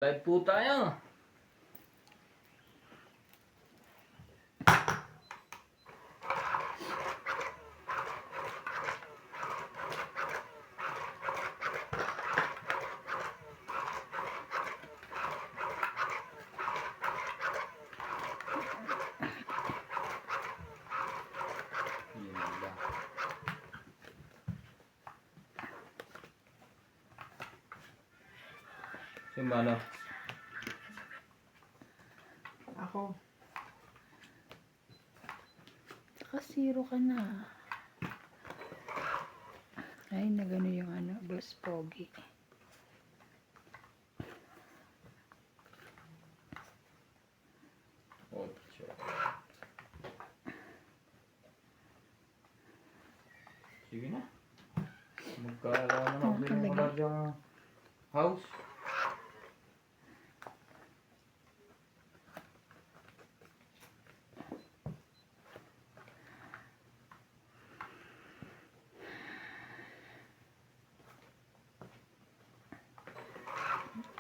Live po tayo. Simano. Ako. Nakasiro ka na. Ay, nagano yung Boss Pogi. Ocho. Sige na. Magkalaman ako din ng kaladyang house.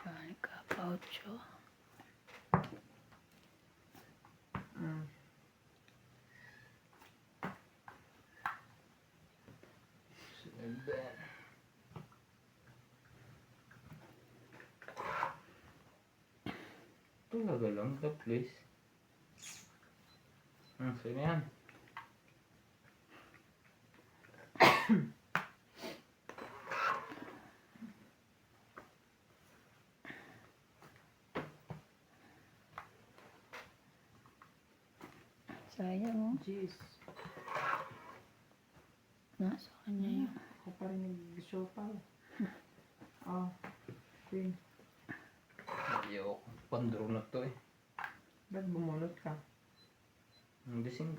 Ay, kapaucho. Seven. Talaga lang, the place. Sino yan? Sayang, oh. Jeez. Nasa kanya yun. Ako pa rin nag-show pa. Oh. Queen. Ayoko. Pandro na to eh. Ba't bumunot ka? Hindi 5.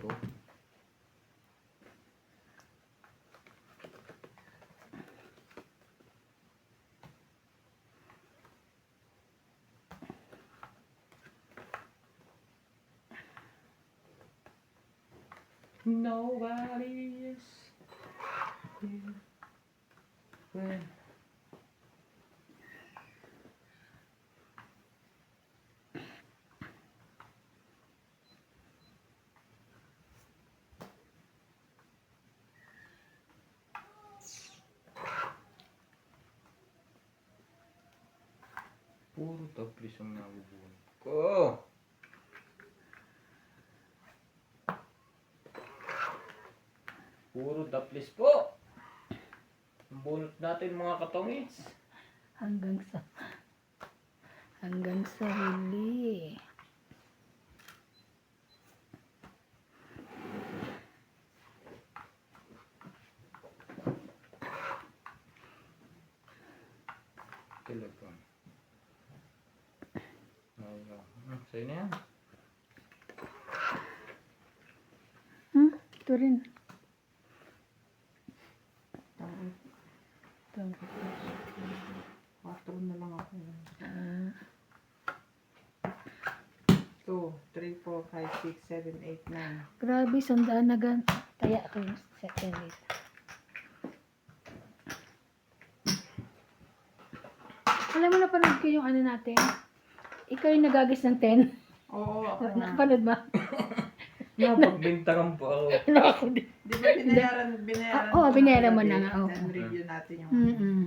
Nobody is here when puro taplis ang nabubuhay ko. Puro taplis po. Ang bunot natin mga katongits. Hanggang sa huli. Telephone. Sa'yo na yan. Ito rin. Tangin. Ito. 4 na lang ako. 2, 3, 4, 5, 6, 7, 8, 9. Grabe, sandaan na gan. Taya ko yung second dito. Alam mo, napanood ko yung natin. Ikaw yung nagagis ng 10. Oo, ako na. Nakapanood ba? Napagbintangan po ako. Ako din. Di ba binayaran Oo, ko binayaran mo kagabi? na nga, oo. review natin yung... Mm-mm.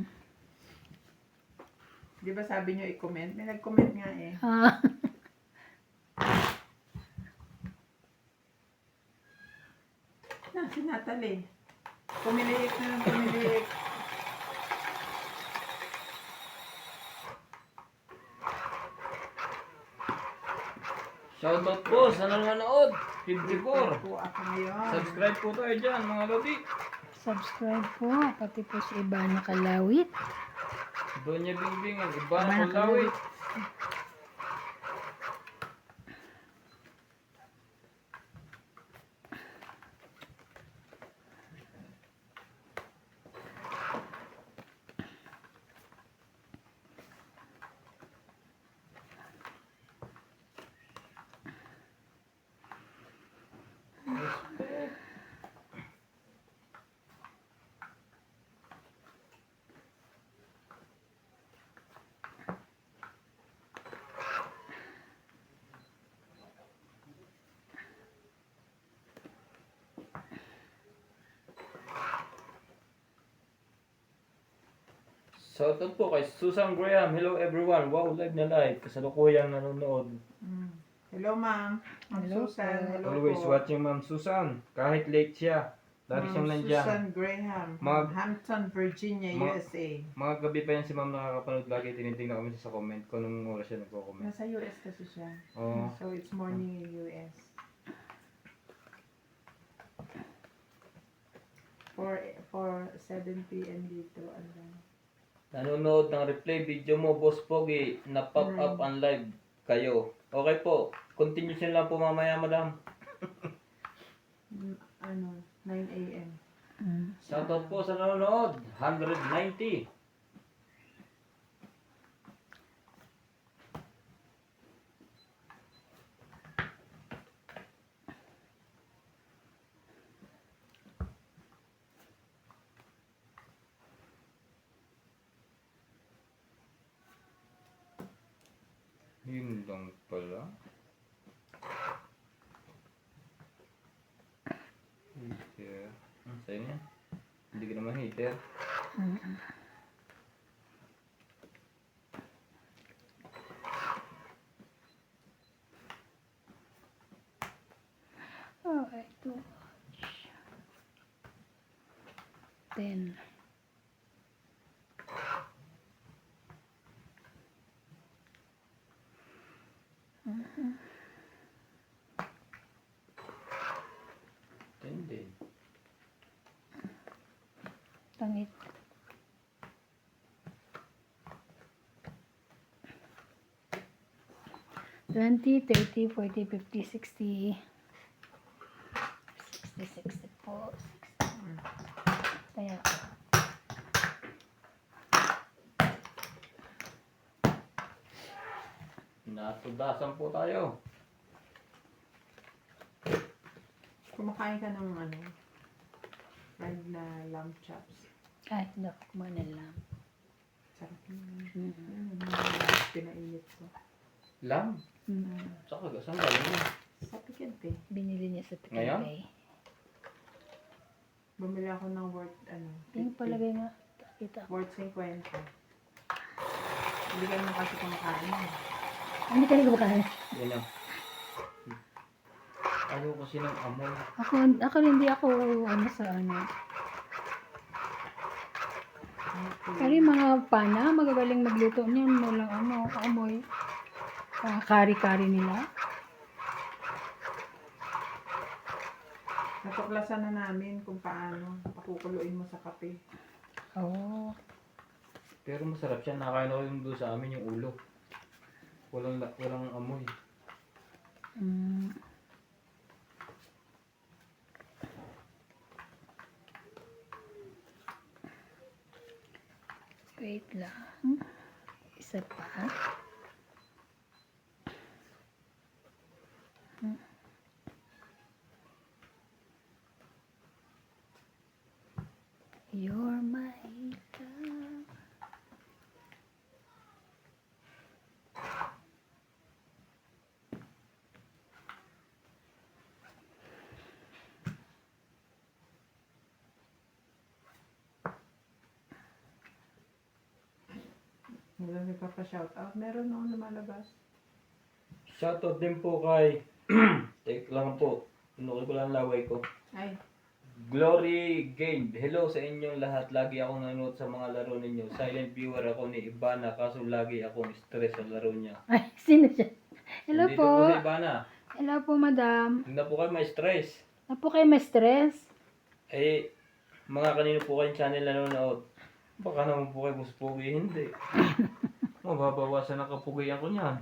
Di ba sabi nyo i-comment? May nag-comment nga eh. Ah, Si Natalie. Pumiliik na lang, pumiliik. Shoutout po sa nanonood. 54. Po ako ngayon. Subscribe po tayo dyan mga lodi. subscribe po. Pati po si Ibana Kalawit. Donya Bingbing ang iba Ibana na kulawit. Shoutout po kay Susan Graham. Hello everyone. Wow, live na live. Kasalukuyang nanonood. Hello, ma'am. Ma'am Hello Susan. po. Hello Always po. watching Ma'am Susan. Kahit late siya. Lagi siyang Ma'am nandyan. Susan Graham. Mag- From Hampton, Virginia, Mag- USA. Mga gabi pa yan si Ma'am nakakapanood lagi. Tinitingnan kami sa comment kung anong oras siya nagko-comment. Nasa US kasi siya. Oo. So, it's morning in US. 7 p.m. dito. Nanonood ng replay video mo, Boss Pogi. Na pop up ang live kayo. Okay po. Continuation lang po mamaya, madam. 9 a.m. Shoutout po sa nanonood. 190. Yun lang pala. Heater. Sa'yo yan. Hindi ka naman heater. Okay, to watch. 10. Hindi. Tangit. Twenty, 30, 40, 50, 60. 64, 60. Kaya, Natudasan po tayo. Kumakain ka ng fried na lamb chops. kahit na kumain na lang. Sarap naman. Mm. Pinainit ko. Lam? Mm. Saka saan galing yun? Sa Pikente. Binili niya sa Ngayon? Pikay. Bumili ako ng worth, Yung 50. palagay nga, kita ko. Worth 50. Hindi ka naman kasi kumakain. Hindi ka rin kumakain. Yan lang. Ayaw kasi ng amoy. Ako hindi ako sa ano. Pero yung mga pana, magagaling magluto niyan, walang amoy. Kari-kari nila. Natuklasan na namin kung paano pakukuluin mo sa kape. Oo. Pero masarap siya. Nakain ako yung doon sa amin yung ulo. Walang amoy. Mm. Wait lang. Isa pa. You're my love. Wala nagpapa-shoutout. Meron ako lumalabas. Shoutout din po kay... Take lang po. Inukin ko lang ang laway ko. Ay, Glory Gained. Hello sa inyong lahat. Lagi akong nanonood sa mga laro ninyo. Silent viewer ako ni Ibana kaso lagi akong stress sa laro niya. Ay, sino siya? Hello Nandito po. po si Ibana. Hello po, madam. Hindi na po kayo may stress. Na po kayo may stress? Eh, mga kanino po kayong channel nanonood? Baka naman po kayo buspugi. Hindi. Mababawasan ang kapugian ko niyan.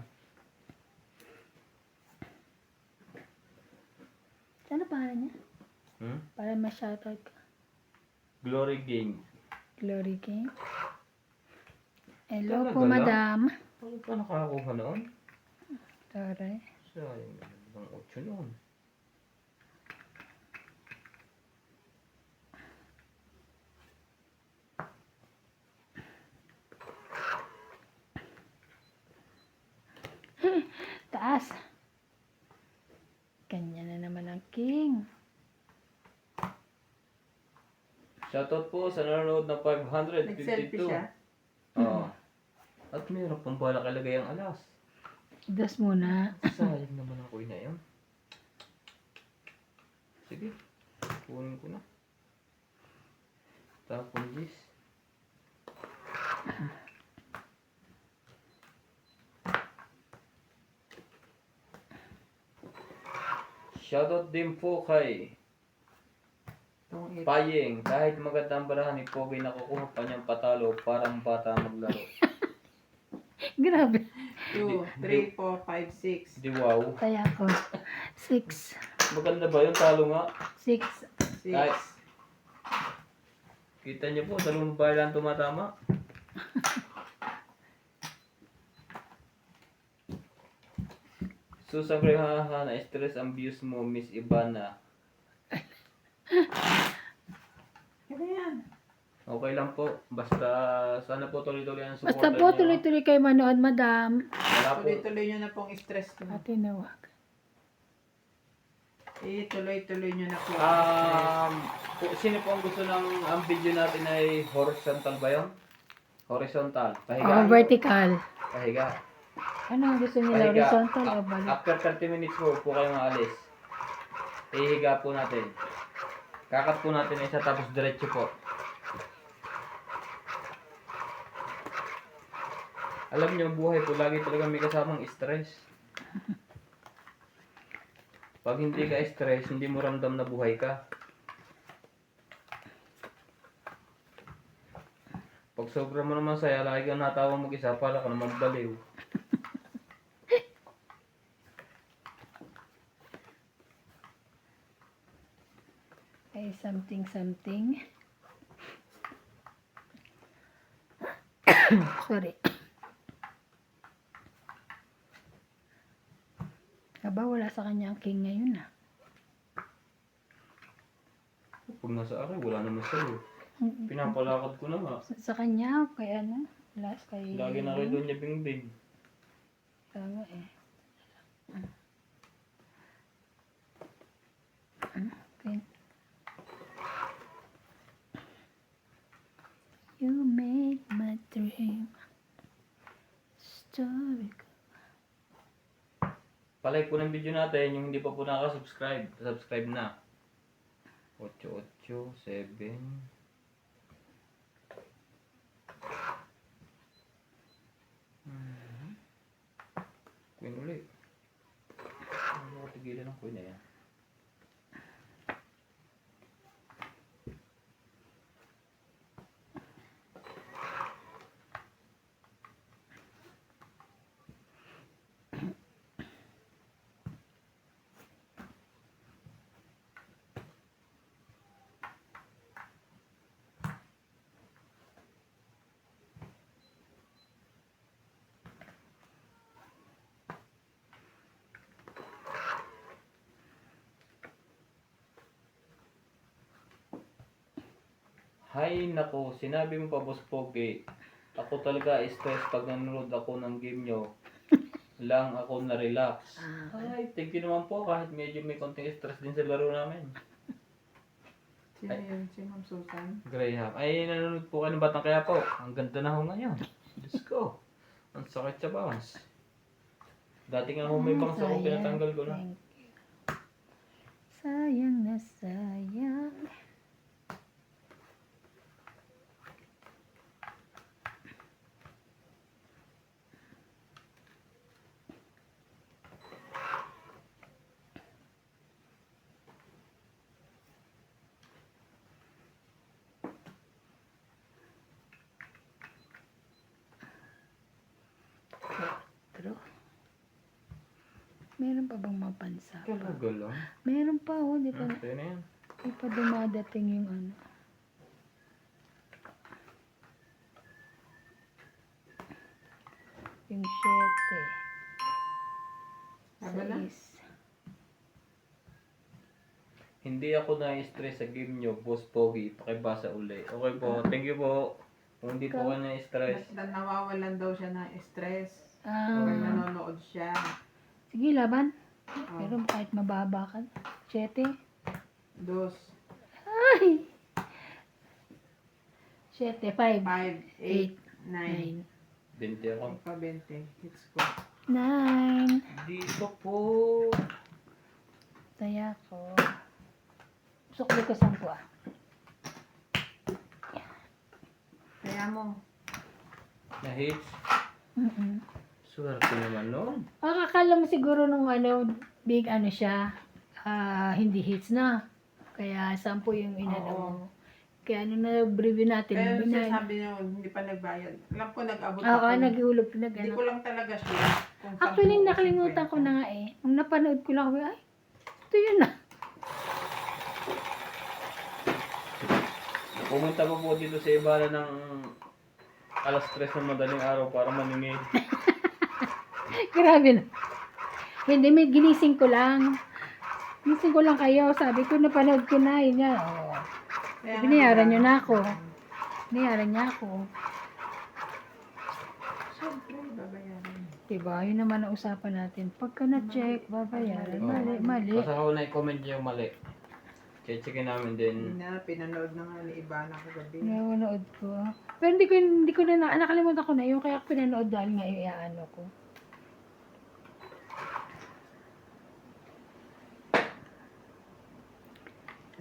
Ano pangalan niya? Para ma-shoutout ka. Glory Gained. Glory King. Hello Talaga po, lang? madam. Ano ka nakakuha noon? Sorry. Sayang ang 8 noon. Taas. Kanya na naman ang king. Shoutout po sa nanonood ng 552. nag-selfie siya. At meron pang balak ilagay ang alas. Das muna. Sayang naman ang coin na yun. Sige. Kunin ko na. Tapon this. Shoutout din po kay Itong Payeng. Kahit magandang barahan ni Pogi, nakukuha pa niyang patalo parang bata maglaro. Grabe. 2, 3, 4, 5, 6. Di wow. Kaya ko. 6. Maganda ba yung talo nga? 6. 6. Guys. Kita niyo po, dalawang bahay lang tumatama. Susan Gray, haha, na-stress ang views mo, Miss Ivana. Ano yan? Okay lang po. Basta, sana po tuloy-tuloy ang support Basta po, tuloy-tuloy kayo manood, madam. Wala po. Tuloy-tuloy nyo na pong stress ko. Ate nawag. Tuloy-tuloy nyo na po. Sino po ang gusto ng ang video natin ay horizontal ba yun? Horizontal. O, Pahiga. vertical. Pahiga. Ano ang gusto nila? Pahiga. Horizontal o balik? After 30 minutes po kayo maalis. Ihiga po natin. Kakat po natin isa tapos diretso po. Alam niyo, buhay po lagi talaga may kasamang stress. Pag hindi ka stress, hindi mo ramdam na buhay ka. Pag sobra mo naman saya, lagi kang natawa mag-isa, para ka naman baliw. Ay, something. Sorry. Aba, wala sa kanya ang king ngayon ah. Pag nasa akin, wala naman sa'yo. Pinapalakad ko na nga. Sa kanya, kaya ano? Last kay... Lagi na kayo doon niya bingbing. Kaya nga eh. Okay. You make my dream story. Palike po ng video natin, yung hindi pa po nakasubscribe, subscribe na. 887. Queen ulit. Ano ko tigilan ng queen na yan? Hay nako, sinabi mo pa Boss Pogi. Ako talaga stress pag nanonood ako ng game nyo. Lang ako na-relax. Ay, thank you naman po kahit medyo may konting stress din sa laro namin. Sino yun? Si Ma'am Susan? Graham. Ay, nanonood po kayo ng Batang Kaya po. Ang ganda na ho ngayon. Diyos ko. Ang sakit sa bangs. Dati nga ho may bangs ako, pinatanggal ko na. Thank you. Sayang na sayang. True. Meron pa bang mapansa? Talaga lang. Meron pa oh, di pa, Tayo na yan. di pa dumadating yung ano. Yung 7. Aba na? 6. Hindi ako na-stress sa game nyo, Boss Pogi. Pakibasa uli. Okay po, thank you po. Kung hindi po ka na-stress. Nawawalan daw siya ng stress. Ah, Pag nanonood siya. sige, laban. Oh, Pero kahit mababa ka. 7. 2, Ay! 7, 5, 5, 8, 9. 9. 20 ako. Ikaw 20. Hits ko. 9. Dito po. Taya ko. Sukli ko 10 ah. Kaya mo. Na-hits. Swerte naman nun. Akala mo siguro nung big siya, hindi hits na. Kaya 10 yung inano Oo. mo. Kaya nung na-review natin, Pero binay. sabi niyo, hindi pa nagbayad. Alam ko, nag-abot Oo, ako. naghulog Hindi ko lang talaga siya. Kung Actually, 10 o nakalimutan ko 50. na nga eh. Nung napanood ko lang, ay, ito yun na. Pumunta pa po dito sa Ibarra ng alas 3 ng madaling araw para maningil. Grabe na. Hindi, may ginising ko lang. Ginising ko lang kayo. Sabi ko, napanood ko na. Yun nga. Oh. Kaya nga, Binayaran diba? nyo na ako. Binayaran niya ako. Siyempre, babayaran. Diba? Yun naman ang usapan natin. Pagka na-check, babayaran. Mali, mali. Basta ako na i-comment niyo yung mali. Checkin namin din. Hindi na, pinanood na nga ni Ivana kagabi. Nanonood ko. Pero hindi ko na, nakalimutan ko na yung kaya pinanood dahil nga iaano ko.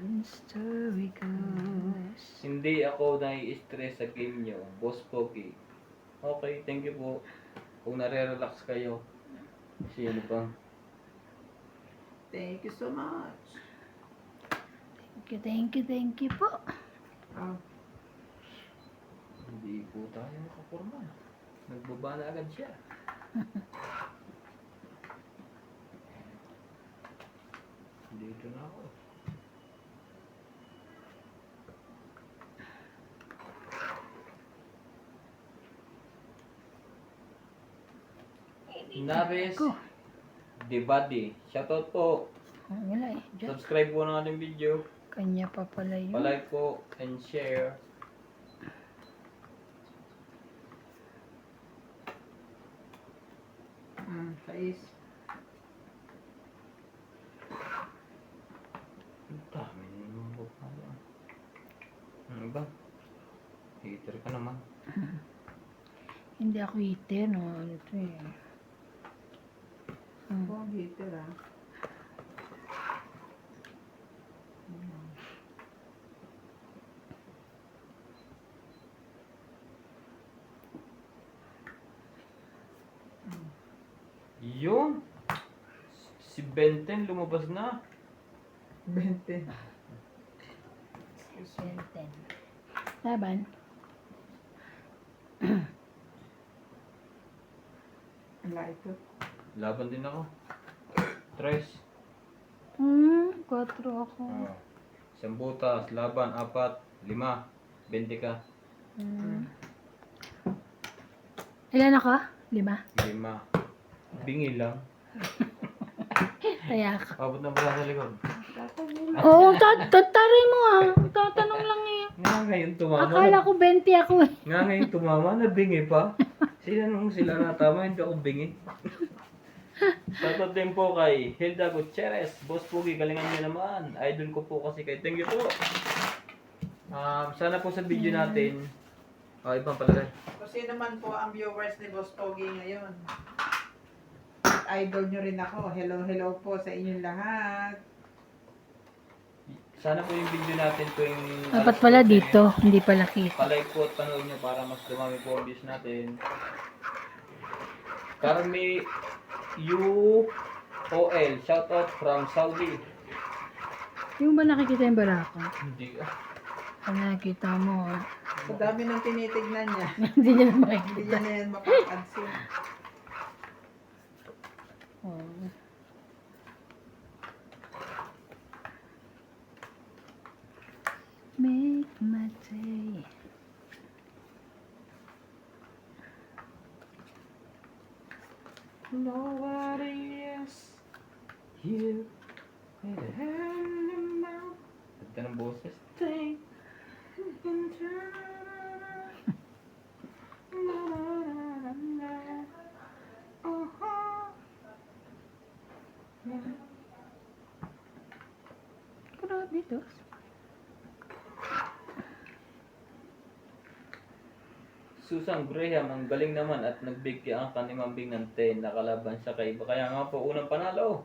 And story goes. Hindi ako nai-stress sa game nyo. Boss Pogi. Okay, thank you po. Kung nare-relax kayo. Kasi ano pa. Thank you so much. Thank you po. Oh, Hindi po tayo nakapurma. Nagbaba na agad siya. Dito na ako. Nares Ko. Debadi. Shoutout po. Wala eh. Diyan. Subscribe po ng ating video. Kanya pa pala yun. Palike po and share. sais. Ang dami naman po pala. Ano ba? Hater ka naman. Hindi ako hater, no? Ano to eh. Ako ang hater ah. Yun! Si Benten lumabas na. 20. Benten. Laban. Wala ito. Laban din ako. Tres. 4 ako. Oh. Isang butas, laban, 4, 5, 20 ka. Ilan ako? 5? 5. Bingi lang. Tayak. Abot na pala sa likod. Oo, tataray mo ah. Tatanong lang eh. Nga ngayon tumama. Akala ko 20 ako eh. Nga ngayon tumama, nabingi pa. Sila natama, hindi ako bingi. Shoutout din po kay Hilda Gutierrez. Boss Pogi, galingan niyo naman. Idol ko po kasi kay thank you po. Sana po sa video natin. Ibang palagay. Kung sino man po ang viewers ni Boss Pogi ngayon. Idol nyo rin ako. Hello po sa inyong lahat. Sana po yung video natin tuwing Dapat pala dito. Hindi pala kita. Palike po at panood nyo para mas dumami po ang views natin. Carmi UOL, shoutout from Saudi. Yung ba nakikita yung barako? Hindi Ano nakikita mo? Sa dami ng tinitignan niya. Hindi niya na Hindi makikita. niya na yan mapapagsin. Oh. Make my day. Nobody else here with a hand in my mouth. Ganda ng boses. Take Grabe to. Susan Graham, ang galing naman at nagbigay ang kanimambing ng 10 nakalaban sa kaiba. Kaya nga po, unang panalo.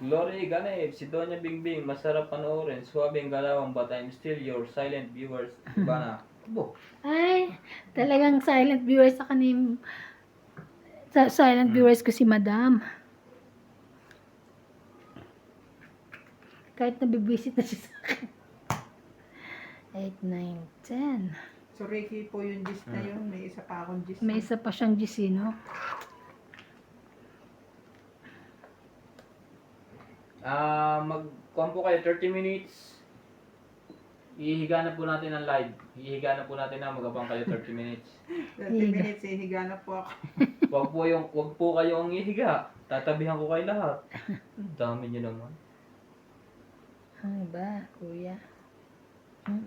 Glory Ganep, si Doña Bingbing, masarap panoorin, suwabing galawang, but I'm still your silent viewers. Iba na. Bo. Ay, talagang silent viewers sa kanim. Sa silent viewers ko si Madam. Kahit nabibisit na siya sa akin. 8, 9, 10. So, Ricky po yung gist na yun. May isa pa akong gist. May isa pa siyang gisino. Magkuhan po kayo 30 minutes. Ihiga na po natin ang live. Ihiga na po natin na magabang kayo 30 minutes. 30 minutes, higa na po ako. Wag po kayo ang ihiga. Tatabihan ko kayo lahat. Ang dami niyo naman. Ano ba, kuya?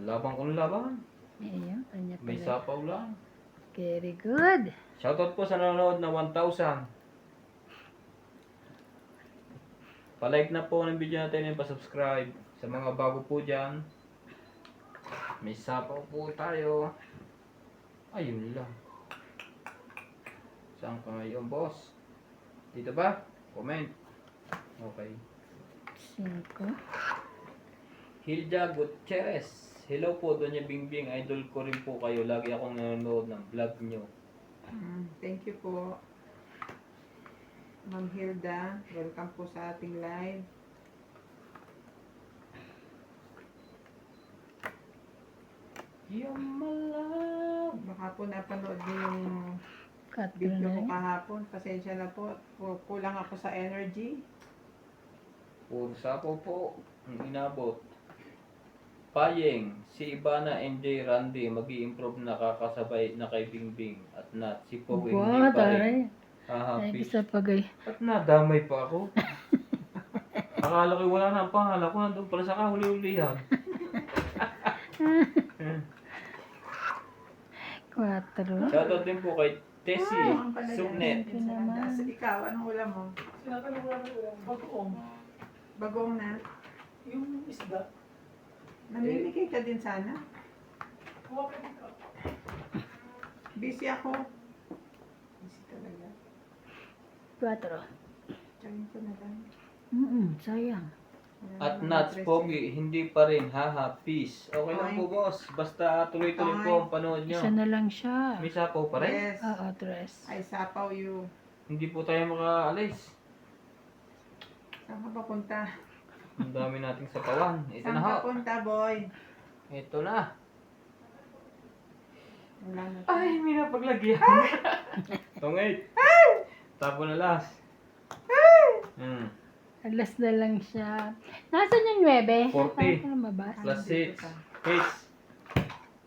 Labang kung labang. Ayan, kanya May pala. sapaw lang. Very good. Shoutout po sa nanonood na 1,000. Pa-like na po ng video natin and pa-subscribe. Sa mga bago po dyan, may sapaw po tayo. Ayun lang. Saan ka ngayon, boss? Dito ba? Comment. Okay. 5. Hilda Gutierrez. Hello po, Doña Bingbing. Idol ko rin po kayo. Lagi akong nanonood ng vlog nyo. Thank you po. Ma'am Hilda, welcome po sa ating live. You're my love. Baka po napanood niyo yung Cut ko video na ko rin. kahapon. Pasensya na po. Kulang ako sa energy. Puro sapaw po. Ang inabot. Payeng, si Ibana, MJ, Randy, mag-i-improve na kakasabay na kay Bingbing at Nat. Si Pogo, hindi Wow, pa rin. taray. Ay, Hahapi. isa pagay. At nadamay pa ako. Akala ko wala na ang pangalan ko. Nandun pala sa kahuli-hulihan. 4. Shoutout din po kay Tessie Ang pala yan. Subnet. Thank you naman. So, ikaw, anong ulam mo? Bagoong. Bagoong na. Yung isda. Namimigay ka din sana. Kuha ka dito. Busy ako. Busy talaga. 4. Tsakin ko na lang. Sayang. Wala At namang Nats, stress Pogi, hindi pa rin. Haha, peace. Okay lang po, boss. Basta tuloy-tuloy po ang panood nyo. Isa na lang siya. May sapaw pa rin. Yes. Oo, 3. I sapaw you. Hindi po tayo makaalis. Saan ka papunta? Ang dami nating sapawan. Ito Saan na ho. ka punta, boy? Ito na. Wala na. Ay, may napaglagyan. Tungit. Tapo na last. Alas na lang siya. Nasaan yung 9? 40. Saan ka lumabas? Plus 6. Hits.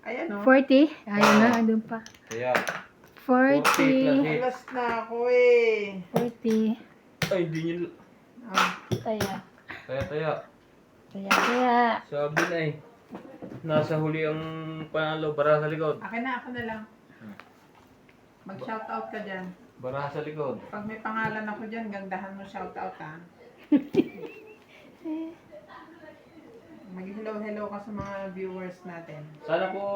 Ayan o. 40? Ayun na, andun pa. Kaya, 40. 40. Alas na ako eh. 40. ay, hindi nyo. Oh. Taya. Taya. Kaya. Sabi na eh. Nasa huli ang panalo. Baraha sa likod. Akin na, ako na lang. Mag-shoutout ka dyan. Baraha sa likod. Pag may pangalan ako dyan, gandahan mo shoutout ha. Mag-hello-hello ka sa mga viewers natin. Sana po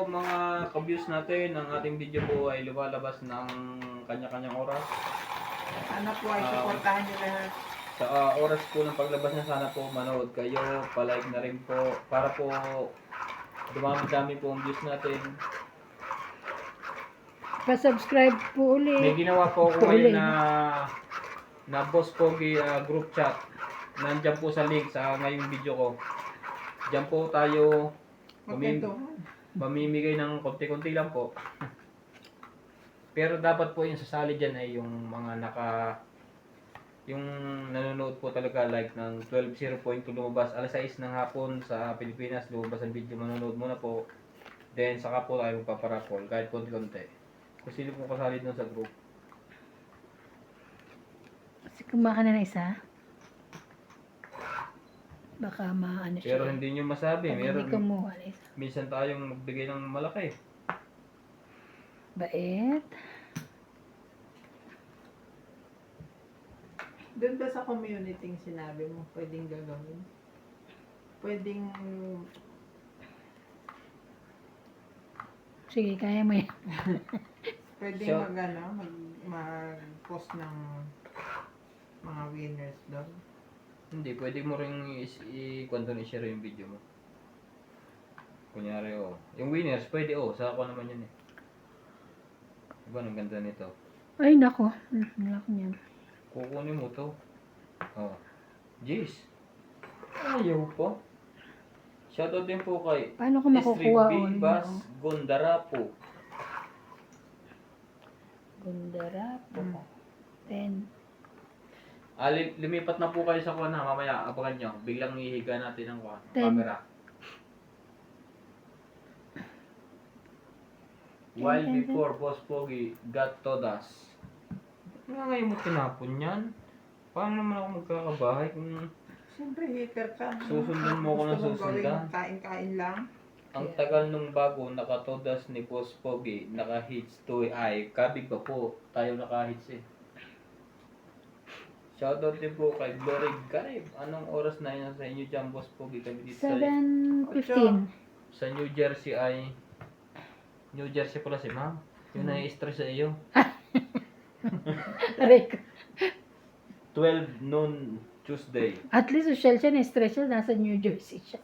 mga ka-views natin, ang ating video po ay lumalabas ng kanya-kanyang oras. Sana po ay supportahan nyo lahat. Sa oras po ng paglabas niya, sana po manood kayo, palike na rin po, para po dumami-dami po ang views natin. Pa-subscribe po May ulit. ginawa po ako Uli. ngayon na Boss Pogi group chat. Nandiyan po sa link sa ngayong video ko. Diyan po tayo Magkwentuhan. mamimigay ng konti-konti lang po. Pero dapat po yung sasali dyan ay yung mga yung nanonood po talaga like ng 12:00 po yung lumabas. Alas 6 ng hapon sa Pilipinas, lumabas ang video. Manonood muna po. Then saka po tayo magpaparapol kahit konti-konti. Kung sino po kasali doon sa group. Kumain ka na ng isa? Baka maano siya. Pero hindi nyo masabi. Pag hindi Meron, kumuha ng isa. minsan tayong magbigay ng malaki. Bait. Doon ba sa community yung sinabi mo, pwedeng gagawin? Pwedeng Sige, kaya mo yan. Pwede So- mag-post ng mga winners doon. Hindi, pwede mo rin i-kwento ni share yung video mo. Kunyari, yung winners, pwede, sa ako naman yun eh. Diba, ang ganda nito. Ay, nako. Nako niyan. Kukunin mo to. Jeez. Ayaw po. Shoutout din po kay Paano ko makukuha? S3B Bas Gondarapo. Gundara po. 10. Lumipat na po kayo sa kuwan ha. Mamaya, abangan nyo. Biglang ihiga natin ang kuwan. Ten. Camera. While Ten. before Boss Pogi got todas. Nga ngayon mo tinapon yan? Paano naman ako magkakabahay kung Siyempre, hater ka. no? Susundan mo ko ng Gusto mong susundan. gawing kain-kain lang. ang tagal nung bago nakatodas ni Boss Pogi, naka-hits to ay kabig pa po. Tayo naka-hits eh. Shoutout din po kay Glory Garib. Anong oras na yun sa inyo dyan, Boss Pogi? Kami dito 7:15. sa New Jersey ay New Jersey pala si ma'am. Yun ay stress sa iyo. Aray ko. 12 noon Tuesday. At least social siya, na-stress siya, nasa New Jersey siya.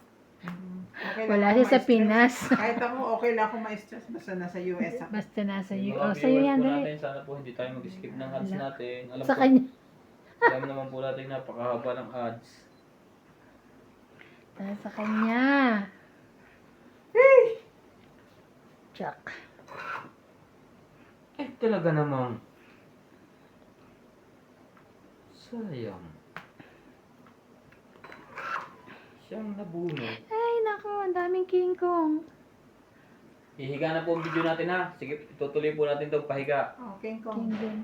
Okay lang Wala ako siya sa ma-stress. Pinas. Kahit ako, okay lang ako ma-stress. Basta nasa US ako. Basta nasa Yung New mga sa'yo viewers yan, po dali. natin, sana po hindi tayo mag-skip ng ads Wala. natin. Alam Sa ko, kanya. alam naman po natin napakahaba ng ads. Sa kanya. Chuck. Eh talaga namang sayang. Siyang nabunod. Ay, nako, ang daming King Kong. Ihiga na po ang video natin ha. Sige, tutuloy po natin itong pahiga. Okay, kung King Kong.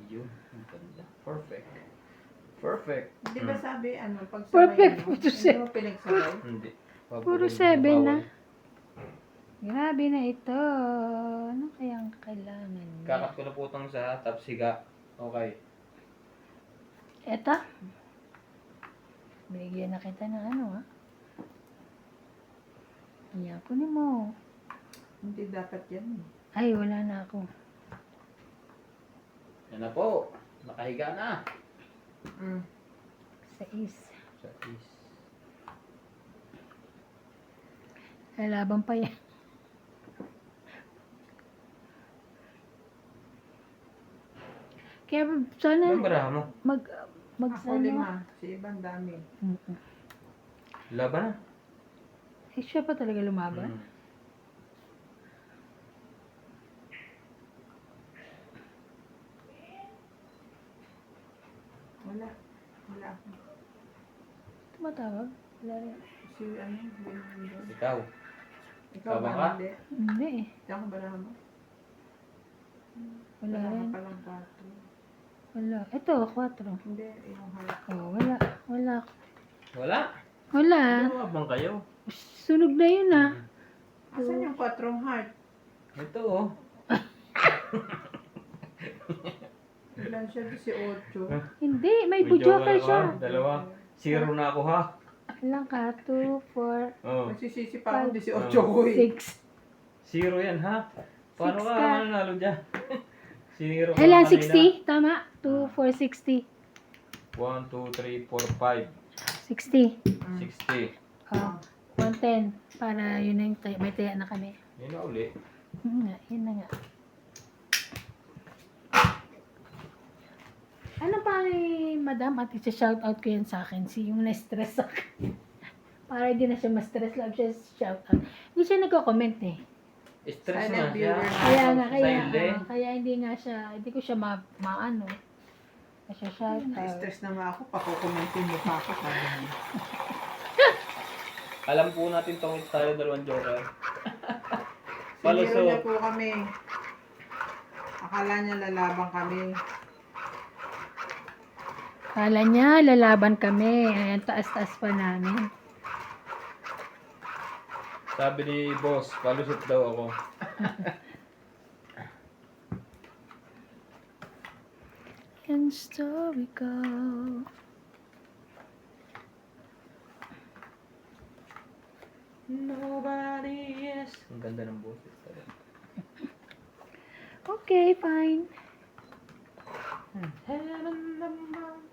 Yun, ang ganda. Perfect. Perfect. di ba sabi, pag Perfect sabay, photo set. hindi mo pinagsabay? Hindi. Puro 7 na. Grabe na ito. Ano kayang kailangan niya? Kakat ko na po itong sa tapos higa. Okay. Eto. Bigyan na kita ng ano, ha? Iyan, kunin mo. Hindi dapat yan. Ay, wala na ako. Yan na po. Nakahiga na. Mm. 6. Sa is. Lalaban pa yan. Kaya sana Anong baraha mo? mag Ako 5. Si Iban dami. Laban na. Eh, siya pa talaga lumaban. Mm. Wala. Wala ako. Tumatawag? Wala rin. Si Binundo. Ikaw. Ikaw Tama ba? ka? Hindi. Hindi eh. Hindi ako ba mo? Wala Wala rin. ka palang 4. Wala. Ito, 4. Hindi, yung heart. Oh, wala. Wala. Wala. Wala. Ano abang kayo? Sunog na yun ah. Asan yung 4 heart? Ito oh. Ilan siya? Si 8. Hindi, may May bujoker joker siya. ka. Dalawa. Zero na ako ha. Ilang ka? 2, 4, Oh. Magsisisi pa ako 18 Oh. ko eh. 6. Zero yan ha. Paano Six ka ka. mananalo dyan? Zero ka Ilan? kanina. 60? Tama. 2, 4, 60. 1, 2, 3, 4, 5. 60. 60. Oh, 110. Para yun na yung may taya na kami. Yun na uli. Yun na nga. Ano pa ni Madam at isa-shout out ko yan sa akin. Si yung na-stress sa akin. Para hindi na siya ma-stress lang siya shout out. Hindi siya nagko-comment eh. Stress Silent na siya. viewer na. Kaya nga, Silent. kaya hindi nga siya, hindi ko siya maano. Siya shout out. Na-stress naman ako. Pakukumentin mo pa ako. Sabi niya. Alam po natin tungkol tayo dalawang joker. Siniro Palusot. niya po kami. Akala niya lalaban kami. Kala niya, lalaban kami. Ayan, taas-taas pa namin. Sabi ni boss, palusot daw ako. And so we go. Nobody is. Ang ganda ng boses talaga. Okay, fine. Heaven above.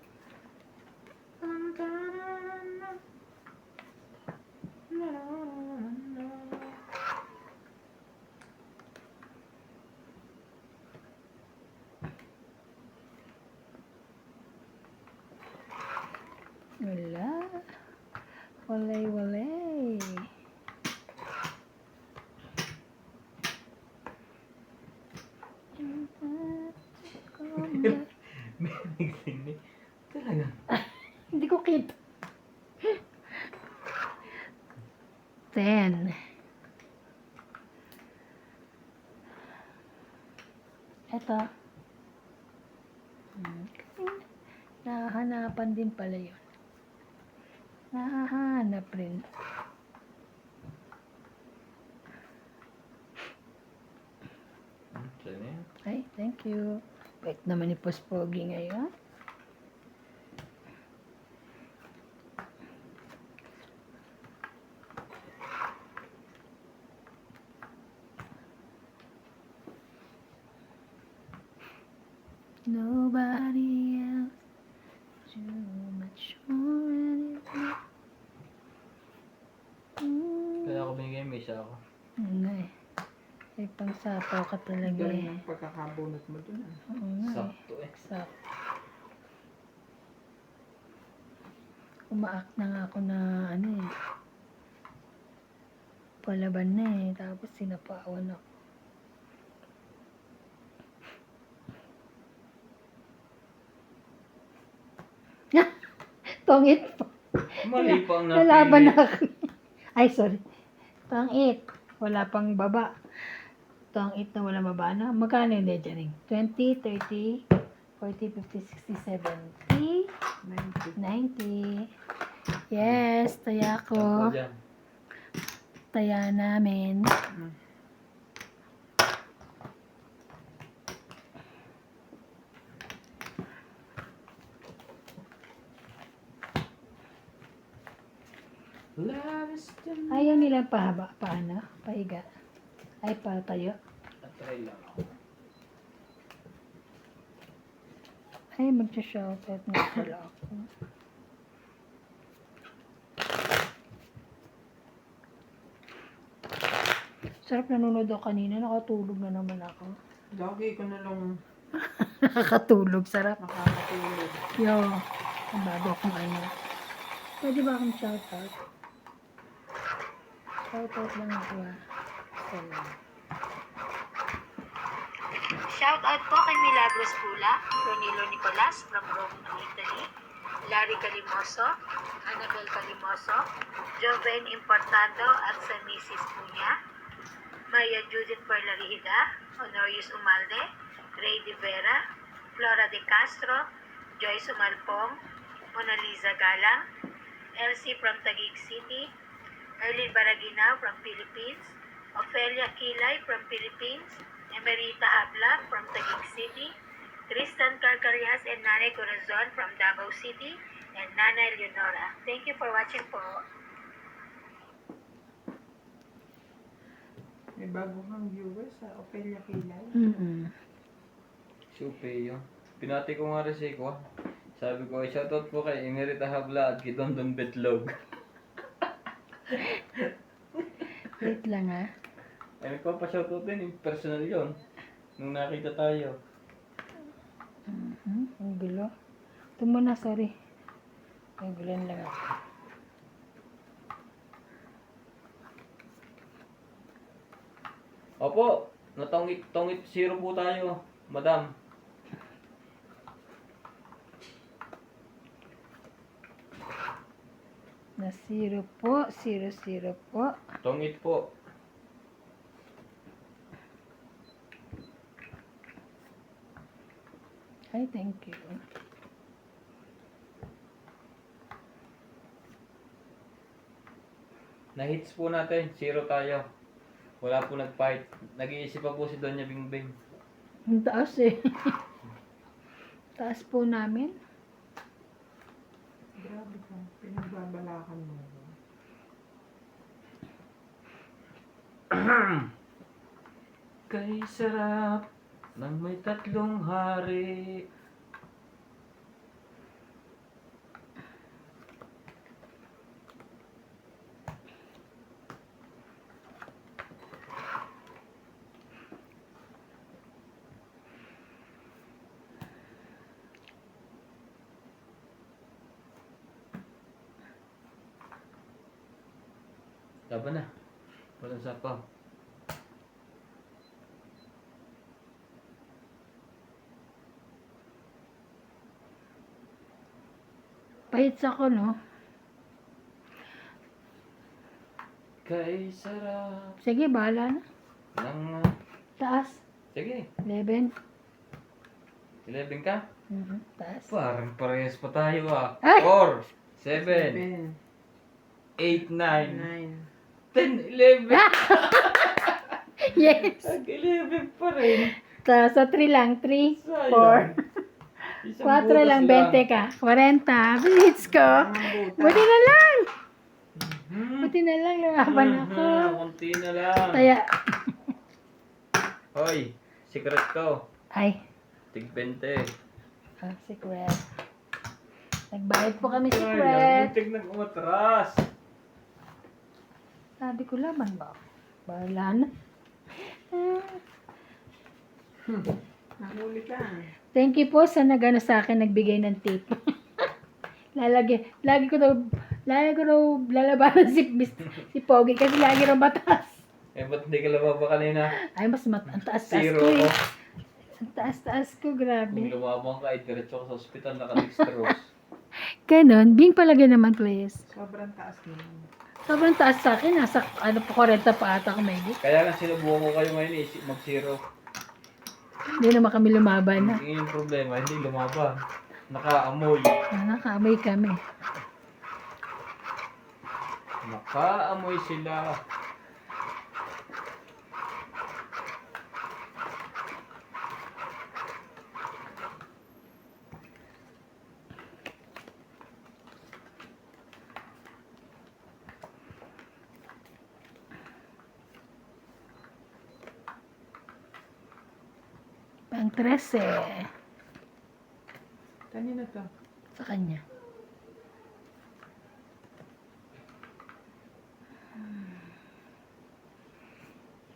Wala. Walay. May sini. Talaga. Hindi ko kita. 10. Eto. Nahahanapan din pala yun. Nahahanap rin. Saan yan? Ay, thank you. Wait naman ni Post Pogi ngayon. Nobody else too much more. Kaya ako binigay may isa ako. Nga eh. Ay, pang sapaw ka talaga Galing eh. ng pagkakabunot mo dun ah. Oo nga eh. Sakto eh. Sakto. Umaak na nga ako na ano eh. Palaban na eh. Tapos sinapawan ako. Tongit po. Mali pa ang napili. Lalaban na ako. Ay, sorry. Tongit. Wala pang baba. Tongit na wala baba na. Magkano yung ledgering? 20, 30, 40, 50, 60, 70, 90. Yes, taya Ako ko. dyan. Taya namin. Love is the Ayaw nilang pahaba. Paano? Pahiga. Ay, patayo. Try lang ako. Ay, magsha-shoutout nga pala ako. Sarap nanonood ako kanina. Nakatulog na naman ako. Lagi ko na lang Nakakatulog. Sarap. nakakatulog. Yo. Ang bago akong ano. Pwede ba akong shoutout? Shoutout lang ako ah. Salam. Shout out po kay Milagros Pula, Ronilo Nicolas from Rome, Italy, Larry Calimoso, Annabel Calimoso, Joven Importando at sa Mrs. Punya, Maya Judith Perlarida, Honorius Umalde, Ray De Vera, Flora De Castro, Joyce Umalpong, Mona Lisa Galang, Elsie from Taguig City, Erlyn Baragina from Philippines, Ophelia Kilay from Philippines, Emerita Habla from Taguig City, Tristan Carcarias and Nanay Corazon from Davao City, and Nanay Leonora. Thank you for watching po. May bago kang viewers sa Ophelia Kilay. Supe yun. Pinati ko nga rin si Kwa. Sabi ko, shoutout po kay Emerita Habla at kay Dondon Betlog. Wait lang ah. Ay, nagpapa-shoutout din. Personal yun. Nung nakita tayo. Ang gulo. Ito muna, sorry. Ang gulan lang ako. Opo, natongit zero po tayo, madam. Na 0 po. 0 po. Tongit po. Ay, thank you. Na-hits po natin, zero tayo. Wala po nag-fight. Nag-iisip pa po si Doña Bingbing. Ang taas eh. Taas po namin. Grabe ka. Pinagbabalakan mo. Kay sarap ng may tatlong hari. Laban na. Walang sapaw. Pahit ko, no? Kay sarap Sige, bahala na. ng... Taas. Sige, 11. 11 ka? Taas. Parang parehas pa tayo ah. Ay! 4, 7, 8, 9, 10, 11. Yes. Nag-11 pa rin. Sa 3 lang. 3, Sayang. 4. Isang 4 butas lang, 20 ka. 40. Bilis ko. Buti na lang. Buti na lang. Lumaban ako. Kunti na lang. Kaya, Hoy, secret ko. ay. Tig 20. Secret. Nagbayad po kami Ay, secret. nabutig ng umatras. Sabi ko laban ba? Bahala na. Nahuli ka. Thank you po sa nagano sa akin, nagbigay ng tip. Lagi ko daw lalabanan si Pogi kasi lagi raw batas. Eh, ba't hindi ka lababa kanina? Ay, ang taas-taas Zero ko eh. ako. Ang taas-taas ko, Kung grabe. lumabang ka, diretso ka sa ospital, nakadextrose. Ganon, Bing palagay naman, please. Sobrang taas naman. Sobrang taas sa akin, nasa 40 pa ata ko may Kaya lang sinubukan ko kayo ngayon, mag-zero. Hindi naman kami lumaban na. Yung problema, hindi lumaban. Nakaamoy. Nakaamoy kami. Nakaamoy sila. Pang 13 Kanina to. sa kanya.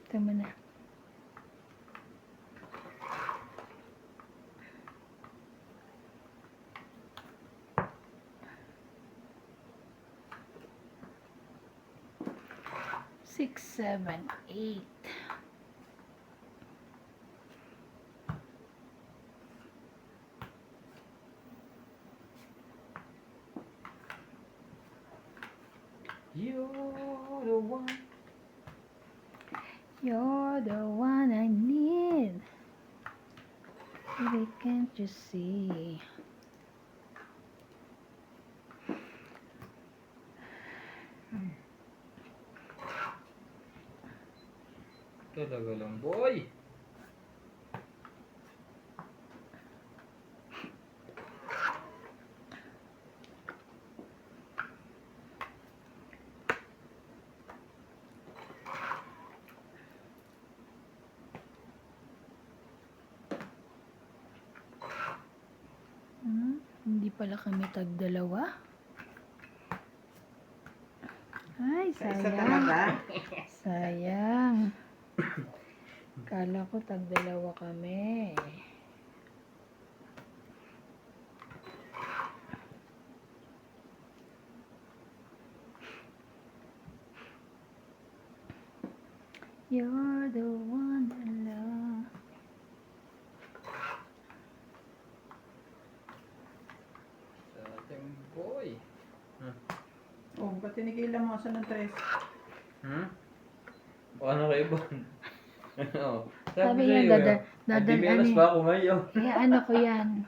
Ito mo na. Six, 7, 8. You're the one. You're the one I need. Baby, can't you see? Talaga lang, boy. Hindi pala kami tag-dalawa. Ay, Sa isa sayang. talaga. Sayang. Kala ko tag-dalawa kami. You're the one I love. Sa ating boy. Oh, ba't tinigilan mo sa ng 3? O ano kayo ba? Ano? Sabi sa'yo, niya, Adimenas pa ako ngayon. Eh, ano ko yan?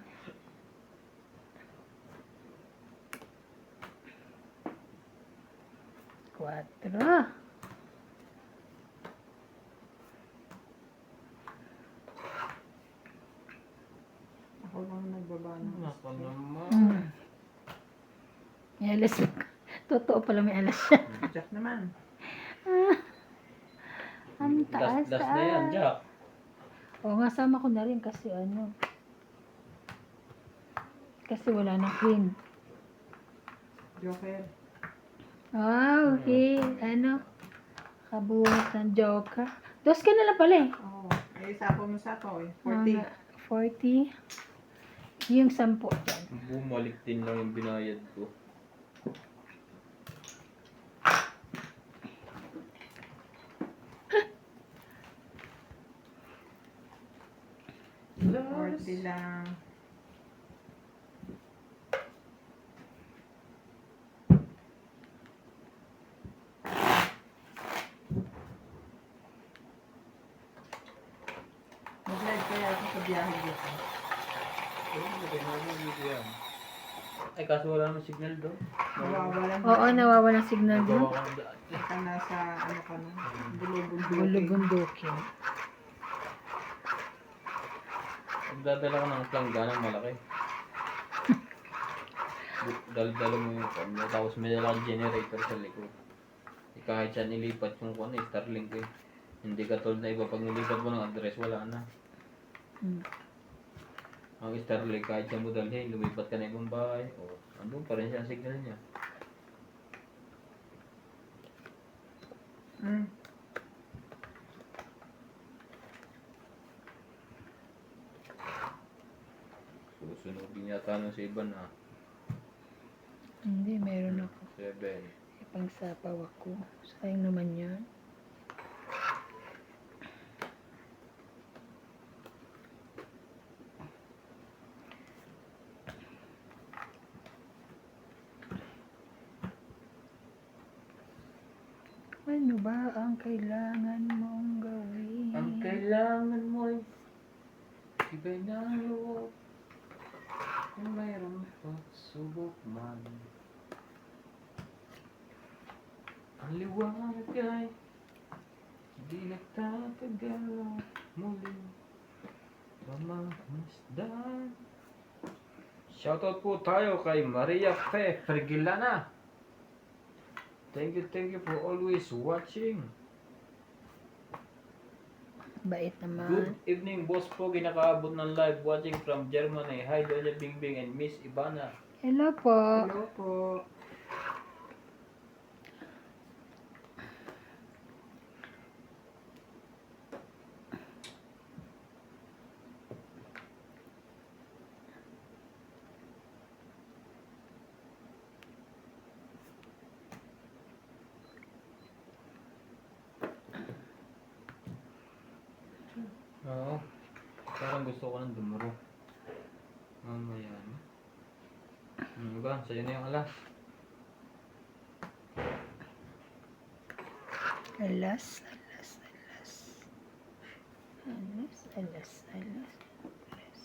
Cuatro. Ako lang nagbaba ng Ako naman. May alas. Totoo pala may alas siya. Jack naman. taas, Last na yan, taas. Jack. Oo nga, sama ko na rin kasi ano. Kasi wala na queen. Joker. Ah, okay. Ano? Kabuhat ng joker. Dos ka na lang pala eh. Oo. Ay, sapo mo sa ko eh. Mga 40. 40. Yung 10 dyan. Bumalik din lang yung binayad ko. Last. 40 lang. Mag-live kaya ako sa biyahe dito. Ay, kaso wala naman signal doon. Nawawalan. Oo, nawawalang signal doon. Nagawa ko ng daan. Ka nasa, ano ka na, bulubundukin. Bulubundukin. Magdadala ko ng planggana malaki. Dala mo yung kanya, tapos may dala kang generator sa likod. Kahit saan ilipat yung kanya, Starlink eh. Hindi katulad na iba, pag nilipat mo ng address, wala na. Hmm. Ang Starlink, kahit saan mo dalhin, lumipat ka na ibang bahay. O, andun pa rin siya ang signal niya. Mm. Susunodin yata ng sa iba na Hindi, meron ako. 7. Ipang sapaw ako. Sayang naman yan. Ano ba ang kailangan mong gawin? Ang kailangan mo'y iba'y ng loob. Kung mayroong pagsubok man. Ang liwanag ay di nagtatagal muli pamamasdan. Shoutout po tayo kay Maria Fe Fergilana. Thank you for always watching. Bait naman. Good evening, Boss Pogi. Nakaabot ng live watching from Germany. Hi, Doña Bingbing and Miss Ivana. Hello po. Hello po. Oo. Parang gusto ko ng dumuro. Mamaya na. Ba? Sa'yo na yung alas. Alas, alas, alas. Alas, alas, alas. Alas.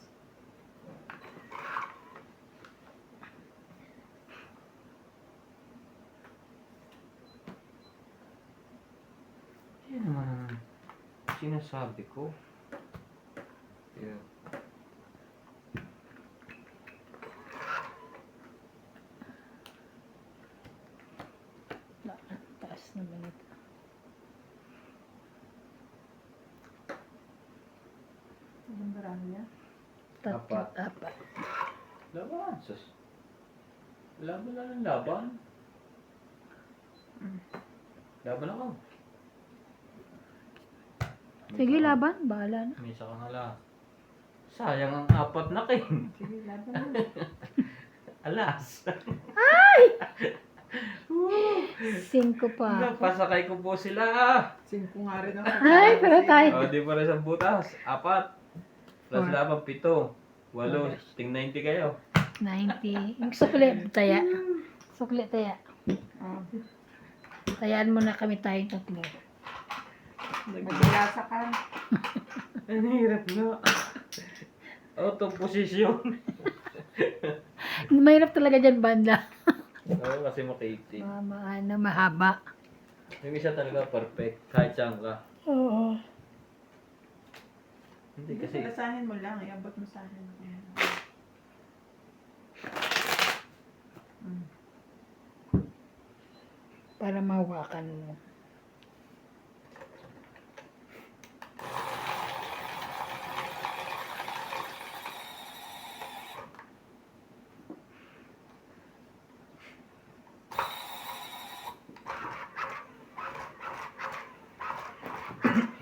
Yan naman ang sinasabi ko. Yeah. Taas naman ito. Anong barahan niya? Tatlo, apat. Laban. Sus. Laban na ng laban. Laban ako. Sige, laban. Bahala na. May isa kang alas. Sayang ang apat na king. Sige, laban na. Alas. 5 pa. Napasakay ko po sila. 5 nga rin ako. Ay, pero tayo. O, di pa rin sa butas. 4. Plus Four. laban, 7. 8. Ting 90 kayo. 90. Yung sukli, taya. Sukli, taya. Oh, Tayaan mo na kami tayong tatlo. maglasa ka. Ang hirap na. Auto position. Mahirap talaga dyan, banda. Oo, kasi makaitik. Mahaba. Yung isa talaga perfect. Kahit saan ka. Oo. Hindi Hindi, kasi. lasahin mo lang. Iabot mo sa akin. Mm. Para mahawakan mo.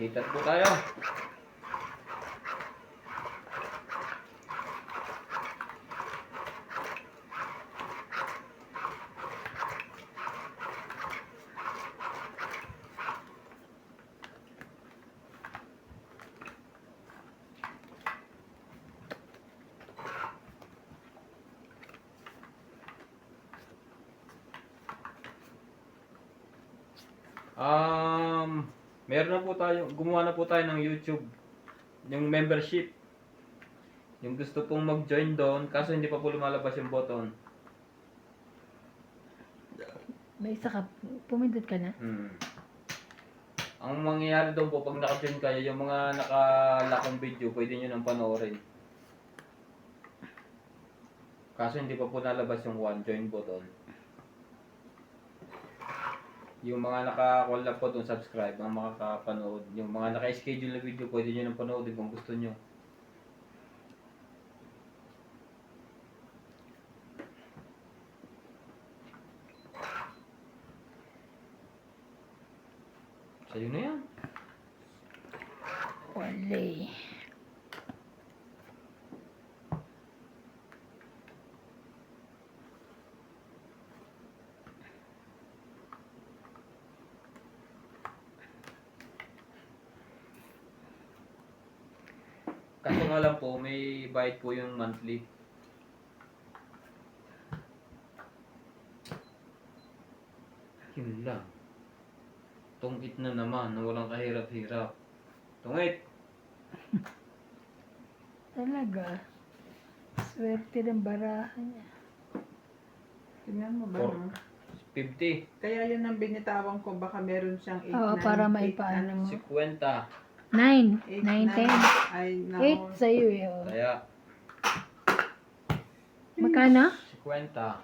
Kita po tayo. Meron na po tayo, gumawa na po tayo ng YouTube. Yung membership. Yung gusto pong mag-join doon, kaso hindi pa po lumalabas yung button. May isa ka, pumindot ka na. Ang mangyayari doon po, pag naka-join kayo, yung mga nakalakong video, pwede nyo nang panoorin. Kaso hindi pa po nalabas yung one join button. Yung mga naka-call na po doon, subscribe, ang makakapanood. Yung mga naka-schedule na video, pwede nyo nang panoodin kung gusto nyo. Sa'yo na yan. Wale. Kaso nga lang po, may bayad po yung monthly. Yun lang. Tungit na naman, na walang kahirap-hirap. Tungit! Talaga. Swerte ng barahan niya. Tingnan mo ba, Or- no? 50, Kaya yun ang binitawan ko, baka meron siyang 8, Oo, para maipaano mo. 50. 9. 8, 9, 10. 10. Ay, 8 nako. sa'yo eh. Oh. Kaya, Magkano? 50.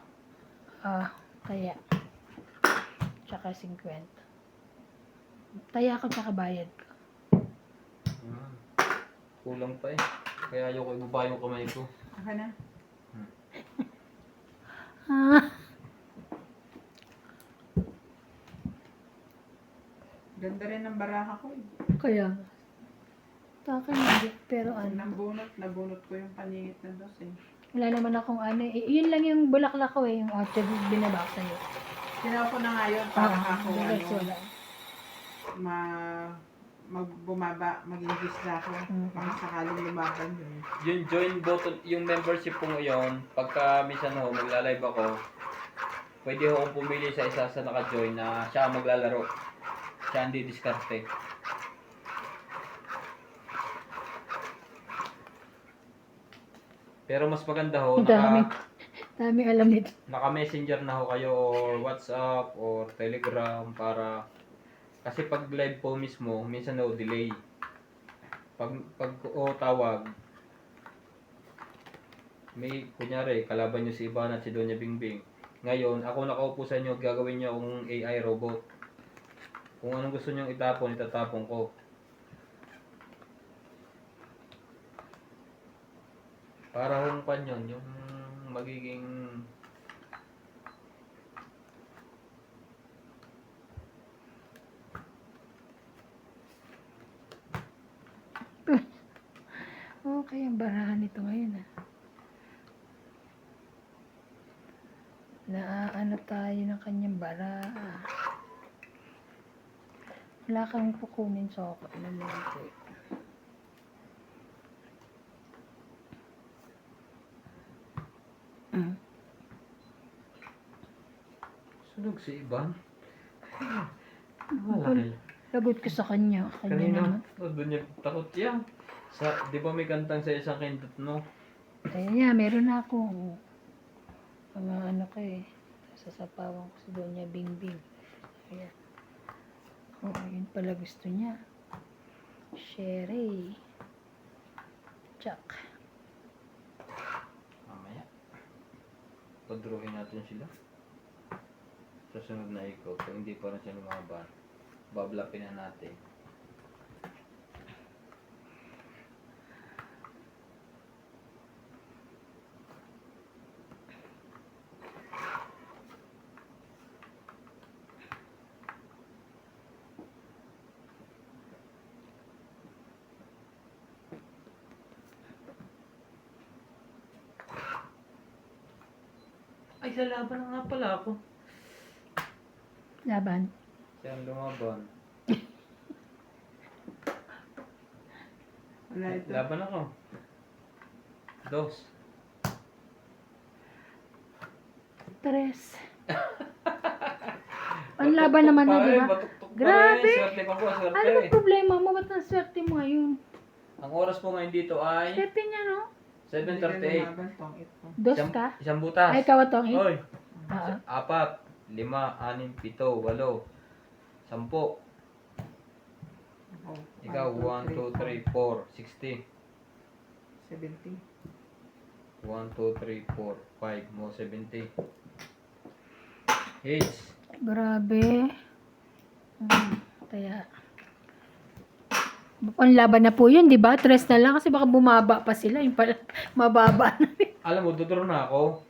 Taya. Tsaka 50. Taya ko tsaka bayad ko. Hmm. Kulang pa eh. Kaya ayoko ibaba yung kamay ko. Aka na. Ah, Ganda rin ang baraha ko eh. kaya. Taka hindi. Pero ano. Nabunot ko yung paningit na dos eh. Wala naman akong ano. Yun lang yung bulaklak ko eh. Yung 8 binabak sa'yo. Ginawa ko na nga yun para ako Bigas ano, wala. bumaba, maging gisla ako. Baka sakaling lumaban yun. Yung join button, yung membership ko ngayon, pagka minsan ho, magla-live ako, pwede ho akong pumili sa isa sa naka-join na siya ang maglalaro. Siya ang didiskarte. Pero mas maganda ho, Dami alam nito. naka-messenger na ho kayo or WhatsApp or Telegram para kasi pag live po mismo, minsan ho delay. Pag tawag, may kunyari kalaban nyo si Ivan at si Doña Bingbing. Ngayon, ako nakaupo sa inyo, gagawin niyo akong AI robot. Kung anong gusto niyo itapon, itatapon ko. Para hong pan yun, yung magiging Okay, ang barahan nito ngayon ah. Naaano tayo ng kanyang bara. Wala kang kukunin sa ako. Alam mo ito eh. sunog si Ivan. Wala. Lagot ka sa kanya. Kanya Kanina, naman. doon niya takot yan. Di ba may kantang sa isang kindot, no? Kaya niya, meron na ako. Mga ano ko eh. Sasapawan ko si Doña Bingbing. Ayan. Oo, yun pala gusto niya. Sherry. Chuck. Mamaya. Padruhin natin sila. Sa sunod na ikot, kung hindi pa rin siya lumaban, bablapin na natin. isa laban na nga pala ako. Laban. Siya ang lumaban. Wala ito. Laban ako. Dos. 3. Ang laban naman na, di ba? Batuktok pa Grabe! rin. Swerte pa po, swerte. Ano ba problema mo? Ba't ang swerte mo ngayon? Ang oras po ngayon dito ay Swerte niya, no? 7:38. Dos ka? Isang butas. Ay, ikaw atong 8? Oy. Oo. 4, 5, 6, 7, 8, 10. Ikaw, 1, 2, 3, 4, 60. 70. 1, 2, 3, 4, 5, mo 70. Hits. Grabe. Kaya, ang laban na po yun, di ba? 3 na lang kasi baka bumaba pa sila. Yung pala, mababa na. Alam mo, duduro na ako.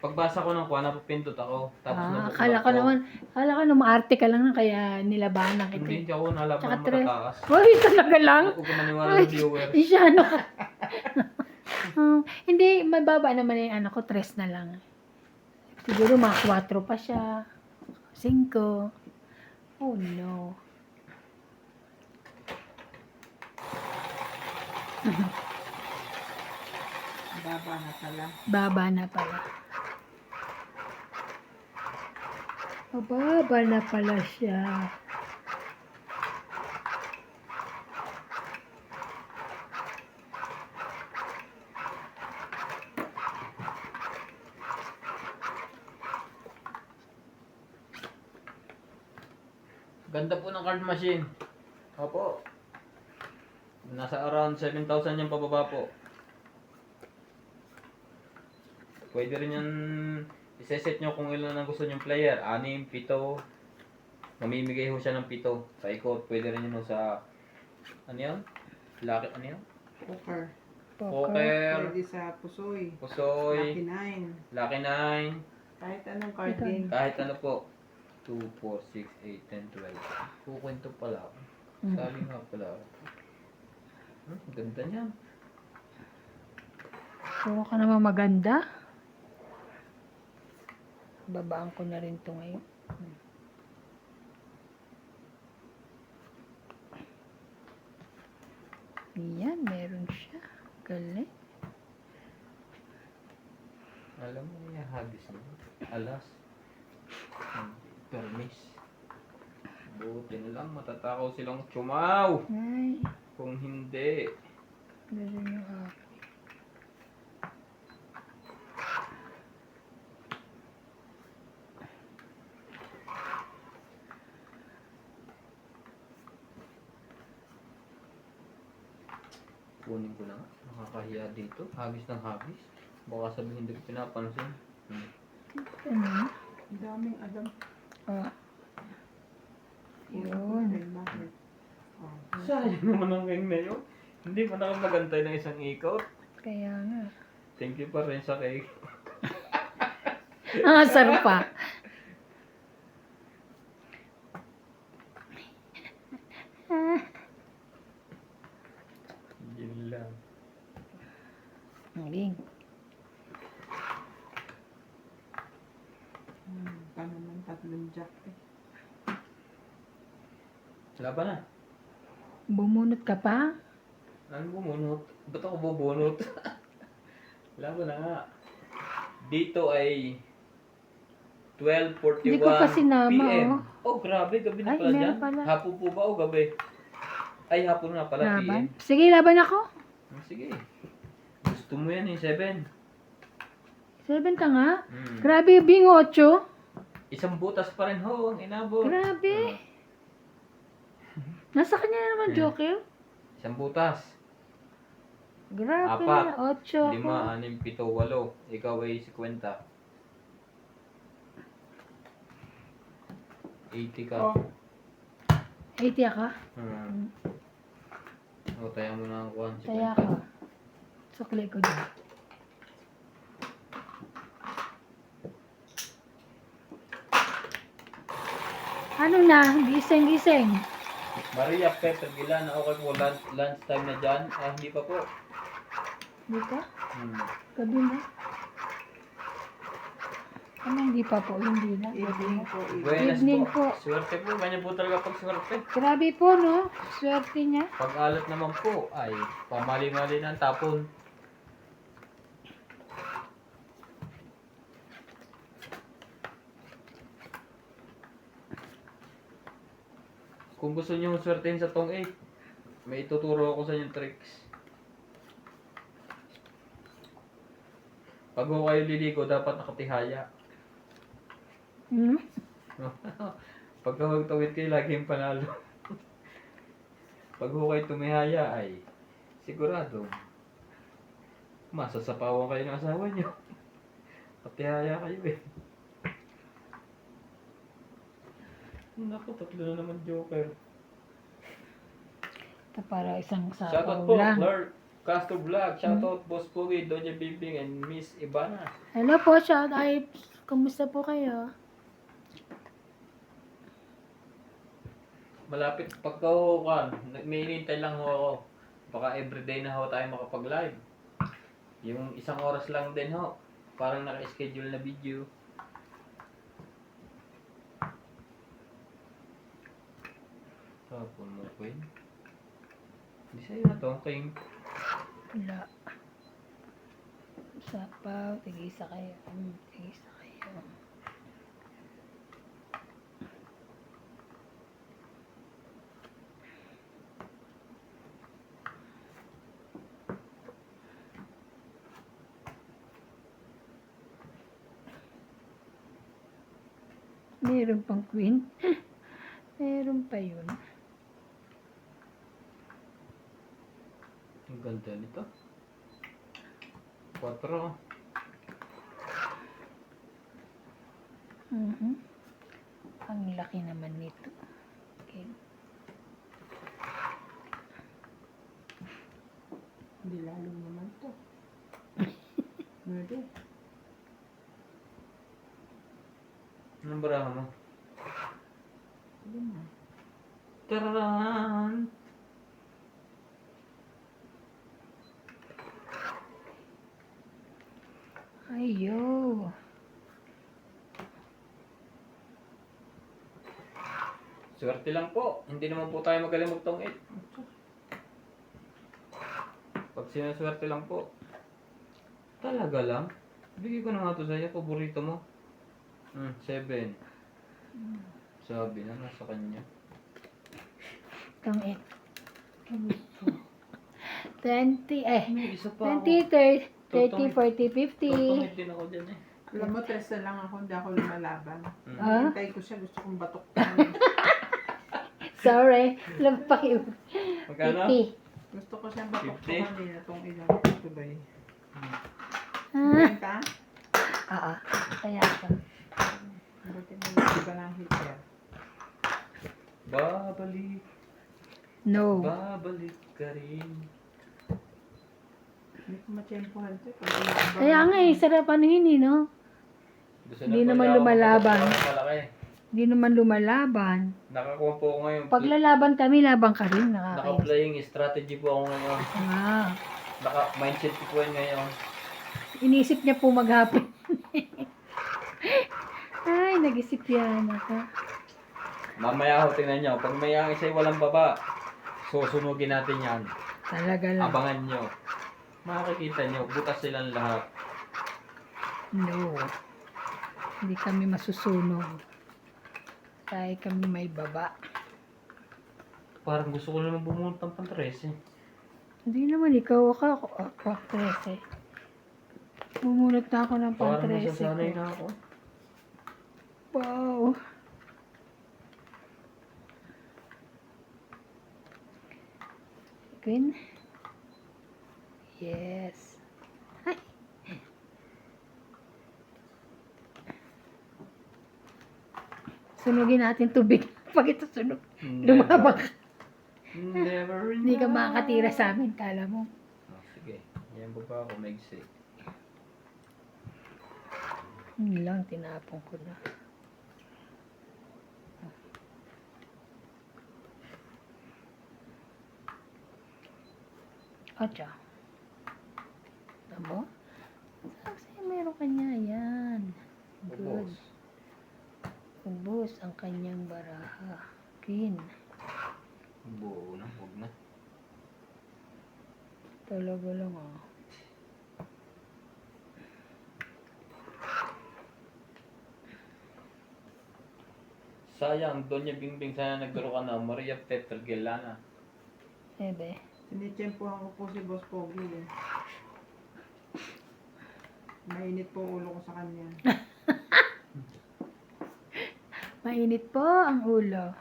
Pagbasa ko ng kuha, napapindot ako. Tapos Akala ko naman maarte ka lang na kaya nilabanan kita. Hindi ako nalaban Tsaka ng tres. matataas. Uy, talaga lang. Huwag ko maniwala Ay, ng viewers. Isyano ka. Hindi, mababa naman yung ano ko, 3 na lang. Siguro mga 4 pa siya. 5. Oh no. Baba na pala. Baba na pala. Mababa na pala siya. Ganda po ng card machine. Opo. Nasa around 7,000 yung pababa po. Pwede rin yan iseset nyo kung ilan ang gusto nyong player. 6, 7. Mamimigay ho siya ng 7. Paikot. Pwede rin yun sa ano yan? Lucky, ano yan? Poker. Poker. Pwede sa pusoy. Pusoy. Lucky 9. Lucky 9. Kahit anong card Ito. game. Kahit ano po. 2, 4, 6, 8, 10, 12. Kukwento pala ako. Sali nga pala ako. Ganda niyan. Puro ka naman maganda. Babaan ko na rin to ngayon. Yan, meron siya. Galing. Alam mo niya, habis niya. Alas. Permis. Buti na lang, matatakaw silang tsumaw. Ay, Kung hindi. meron yung akin. Kunin ko na nga. Nakakahiya dito. Habis ng habis. Baka sabihin hindi ko pinapansin. Ano? Ang daming alam. Ah, Yun. Bakit? Oh. Sayang naman ang king na yun. Hindi pa nakamagantay ng isang ikot. kaya nga. Thank you pa rin sa cake. Ang asar pa. Yun lang. Galing. Pa naman 3 jack eh. Laban na. Bumunot ka pa? Ano bumunot? Ba't ako bubunot? Laban na nga. Dito ay 12:41 Hindi ko pa sinama, PM. oh. Oh, grabe. Gabi na Ay, pala meron dyan. pala. Hapon po ba o gabi? Ay, hapon na pala. Laban? PM. Sige, laban ako. Sige. Gusto mo yan eh, 7. 7 ka nga. Hmm. Grabe, Bing 8. Isang butas pa rin ho ang inabot. Grabe. Nasa kanya na naman, Joker. Isang butas. Grabe, 4, 8 5, ako. 6, 7, 8. Ikaw ay 50. 80 ka. Oh. 80 ka? O, tayo mo na ang kuhan. Kaya ka. Sukli ko dyan. Ano na? Gising-gising. Maria Pepper Gilan, okay po, lunch time na dyan. Ah, hindi pa po. Di ka? Hmm. Gabi na. Ano, hindi pa po, hindi na. Evening po. Buenas Evening po. po. Swerte po. Ganyan po talaga pag swerte. Grabe po, no? Swerte niya. Pag alat naman po, ay pamali-mali na ang tapon. Kung gusto niyo swertein sa tong 8, may ituturo ako sa inyong tricks. Pag ho kayo liligo, dapat nakatihaya. Hmm? Pag tawid kayo, laging panalo. Pag ho kayo tumihaya, ay sigurado masasapawan kayo ng asawa niyo. Katihaya kayo eh. Naku, tatlo na naman joker. Ito para isang Shoutout sapaw po, lang. Clark Castro Vlog. Shoutout Boss Pugi, Doña Bibing, and Miss Ivana. Hello po, shout out. Kumusta po kayo? Malapit pagkahukan, may inintay lang ho ako. Baka everyday na ho tayo makapag-live. Yung isang oras lang din ho. Parang naka-schedule na video. Tapon mo, Queen. Hindi sa'yo na to, King. Wala. Sapaw, tig-isa kayo. Tig-isa kayo. Meron pang queen. Meron pa yun. Ang ganda nito. 4. Mhm. Ang laki naman nito. Okay. Hindi lalong naman to. Pwede. Anong baraha mo? Sige na. Tararan! Ayo. Swerte lang po. Hindi naman po tayo magaling magtong 8. Pag sinaswerte lang po. Talaga lang? Bigay ko na nga to sa'yo. Paborito mo. 7. Sabi na, nasa kanya. Itong 20, May isa pa ako. 20, 30, 40, 50. Tutungit din ako dyan eh. Alam mo, 3 na lang ako, hindi ako lumalaban. Ah? Hintay ko siya, gusto kong batok Sorry. Lampak yun. Magkano? 50. Gusto ko siyang batok 50? kanina itong ilang ito ba eh. Ah. Benta? Kaya pa. Buti mo yung iba ng heater. Babalik. No. Babalik ka rin. Hindi ko matsyempohan ito. Kaya nga eh, sarap ano yun eh, no? Gusto Hindi po naman niya ako lumalaban. magpapalaki malaki. Hindi naman lumalaban. Nakakuha po ako ngayon. Pag lalaban kami, laban ka rin. Nakakainis. Naka-playing strategy po ako ngayon. Ah. Naka-mindset ko po yun ngayon. Inisip niya po maghapon. Ay, nag-isip yan ako. Mamaya ho, tingnan nyo. Pag may ang isa'y walang baba, susunugin natin yan. Talaga lang. Abangan nyo. Makikita nyo, butas silang lahat. No. Hindi kami masusunog. Kaya kami may baba. Parang gusto ko naman bumunot ng pang-13. Hindi naman, ikaw ako. Ako, 13. Bumunot na ako ng Parang pang-13 nasasanay ko. na ako. Wow. Queen? Yes. Ay. Sunugin natin tubig. Pag ito sunog, lumabang ka. Never Hindi ka makakatira sa amin, kala mo. Oh, sige. Yan po pa ako, Megsi. Yun lang, tinapon ko na. Ocha. Tama? Kasi meron kanya, yan. Good. Ubos ang kanyang baraha. Queen. Buo na, huwag na. Talaga lang ah. Sayang, Doña Bingbing, sana naglaro ka na. Maria Petrgelana. Ebe. Sinitsempohan ko po si Boss Pogi eh. Mainit po ulo ko sa kanya. Mainit po ang ulo.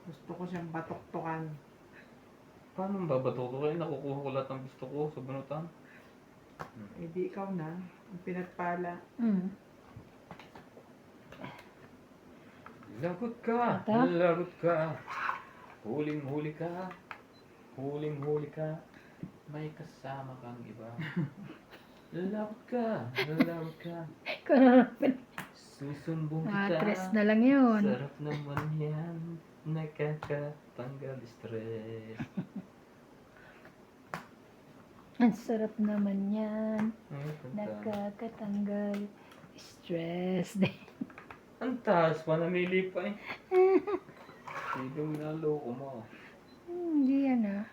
Gusto ko siyang batok-tokan. Paano babatuto kayo? Nakukuha ko lahat ng gusto ko sa bunutan. Eh di ikaw na. Ang pinagpala. Mm. Lagot ka! Ito? Lagot ka! Huling-huli ka! Huling-huli ka! May kasama kang iba. Lagot ka! Lagot ka! Susumbong kita. Tres na lang yun. Sarap naman yan. Nakakatanggal stress. Ang sarap naman yan. Ay, punta. Nakakatanggal stress. Ang taas pa, namili pa eh. Sidong naloko mo. Hindi yan ah.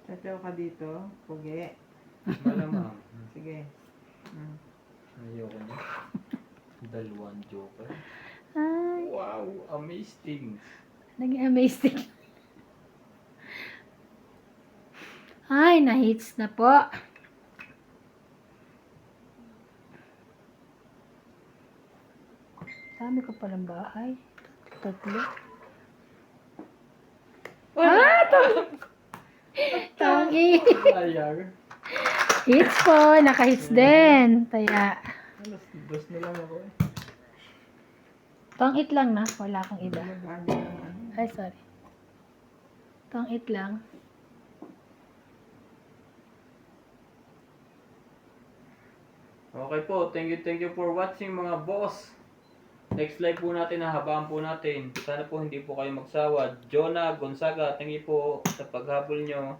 Tatyaw ka dito. Pogi. Malamang. Sige. Mm. Ayoko niya. Dalawang joker. Ay, Wow, amazing. naging amazing. Ay, na-hits na po. Dami ko palang bahay. Tatlo. Tangi. Sayang. Hits po. Naka-hits din. Taya. Alas, dos na lang ako eh. Tang-it lang na. Wala akong iba. Lagaan niya ng ano. Ay, sorry. Tang-it lang. Okay po, thank you for watching mga boss. Next live po natin, hahabaan po natin. Sana po hindi po kayo magsawa. Jonah Gonzaga, thank you po sa paghabol nyo.